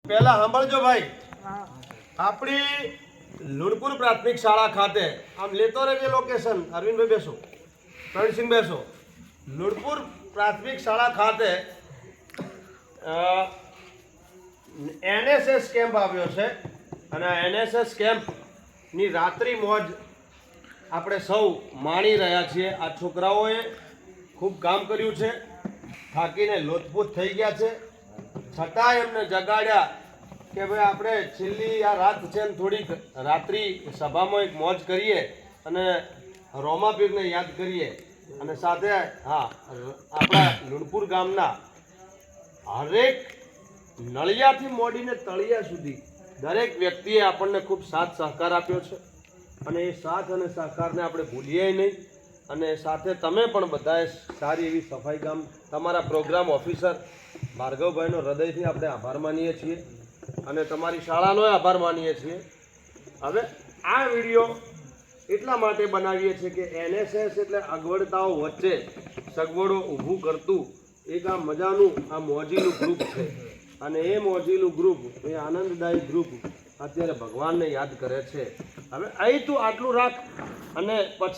પહેલા સાંભળજો ભાઈ, આપણી લુણપુર પ્રાથમિક શાળા ખાતે આમ લેતો રહેજે લોકેશન. અરવિંદભાઈ બેસો, પ્રવીણસિંહ બેસો. લુણપુર પ્રાથમિક શાળા ખાતે NSS કેમ્પ આવ્યો છે અને આ NSS કેમ્પની રાત્રિ મોજ આપણે સૌ માણી રહ્યા છીએ. આ છોકરાઓએ ખૂબ કામ કર્યું છે, થાકીને લોથપોથ થઈ ગયા છે, છતાંય એમને જગાડ્યા કે ભાઈ આપણે છેલ્લી આ રાત છે ને થોડીક રાત્રિ સભામાં એક મોજ કરીએ અને રોમાપીરને યાદ કરીએ અને સાથે આપણા લુણપુર ગામના હરેક નળિયાથી મોડીને તળિયા સુધી દરેક વ્યક્તિએ આપણને ખૂબ સાથ સહકાર આપ્યો છે અને એ સાથ અને સહકારને આપણે ભૂલીએ નહીં. અને સાથે તમે પણ બધાએ સારી એવી સફાઈ કામ તમારા પ્રોગ્રામ ઓફિસર ભાર્ગવભાઈનો હૃદયથી આપણે આભાર માનીએ છીએ અને તમારી શાળાનો આભાર માનીએ છીએ. હવે આ વિડીયો એટલા માટે બનાવીએ છીએ કે NSS એટલે અગવડતાઓ વચ્ચે સગવડો ઊભું કરતું એક આ મજાનું આ મોજીલું ગ્રુપ છે અને એ મોજીલું ગ્રુપ એ આનંદદાયી ગ્રુપ અત્યારે ભગવાનને યાદ કરે છે. હવે અહીં તું આટલું રાખ અને પછી